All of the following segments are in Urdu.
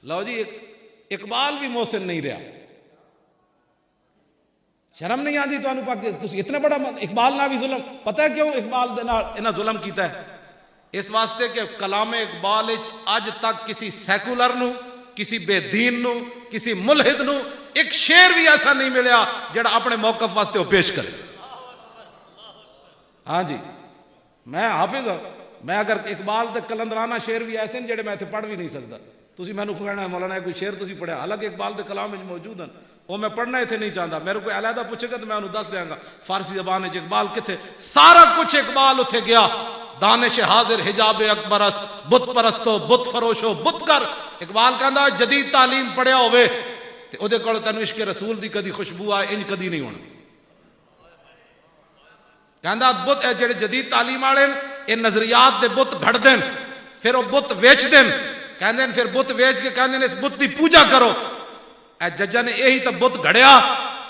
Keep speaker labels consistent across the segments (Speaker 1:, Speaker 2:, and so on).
Speaker 1: لو جی اقبال بھی محسن نہیں رہا. شرم نہیں آتی تو اتنا بڑا اقبال نہ بھی ظلم. پتہ ہے کیوں اقبال دے نال انہاں ظلم کیتا ہے؟ اس واسطے کہ کلام اقبال اج تک کسی سیکولر نو، کسی بے دین نو، کسی ملحد نو ایک شعر بھی ایسا نہیں ملیا جڑا اپنے موقف واسطے وہ پیش کرے. ہاں جی میں حافظ ہوں. میں اگر اقبال دے کلندرانہ شعر بھی ایسے ہیں جڑے میں اتنے پڑھ بھی نہیں سکتا. تسی میں کہنا ہے مولانا کوئی شعر تسی پڑھیا، حالانکہ اقبال دے کلام میں موجود ہیں، وہ میں پڑھنا اتنے نہیں چاہتا. میرے کوئی علیحدہ پوچھے گا تو میں انہوں دس دیاں گا فارسی زبان ہے اقبال کتنے. سارا کچھ اقبال اتھے گیا. دانش حاضر حجاب اکبر است، بت پرستو بت فروشو بت کر. اقبال کہندا جدید تعلیم پڑھیا ہوئے تے او دے کول تینوں عشق رسول دی کدی خوشبو آئے انج کدی نہیں ہونا. کہندا بت جڑے جدید تعلیم والے اے نظریات دے بت گھڑ دین، پھر وہ بت ویچ دین. کہندے پھر بت ویچ کے کہندے اس بت دی پوجا کرو. اے ججا نے یہی تو بت گھڑیا.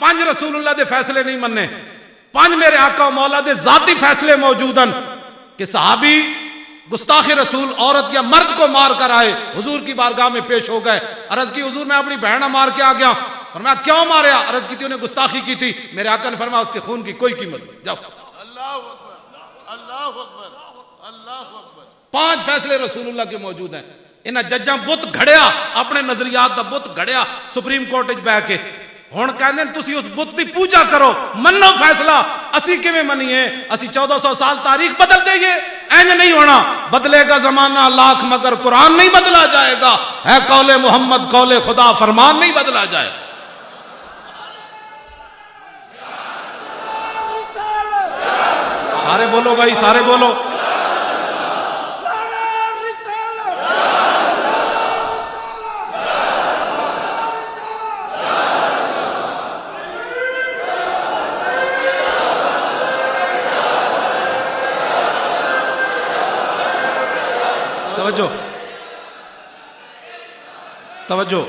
Speaker 1: 5 رسول اللہ دے فیصلے نہیں مننے، 5 میرے آقا و مولا دے ذاتی فیصلے موجود ہیں کہ صحابی گستاخ رسول عورت یا مرد کو مار کر آئے، حضور کی بارگاہ میں پیش ہو گئے. عرض کی حضور میں اپنی بہنہ مار کے آ گیا. فرمایا کیوں ماریا؟ عرض کی تھی انہیں گستاخی کی تھی. میرے آقا نے فرمایا اس کے خون کی کوئی قیمت نہیں، جاؤ.
Speaker 2: اللہ اکبر اللہ اکبر اللہ اکبر.
Speaker 1: 5 فیصلے رسول اللہ کے موجود ہیں. انہاں ججاں بت گھڑیا، اپنے نظریات دا بت گھڑیا سپریم کورٹ وچ بیٹھ کے. ہن کہندے تسی اس بت دی پوجا کرو، منو فیصلہ. اسی کیویں منیے؟ اسی 1400 سال تاریخ بدل دئیے؟ اینج نہیں ہونا. بدلے گا زمانہ لاکھ مگر قرآن نہیں بدلا جائے گا. ہے قول محمد قول خدا، فرمان نہیں بدلا جائے گا. سارے بولو بھائی، سارے بولو. توجہ توجہ.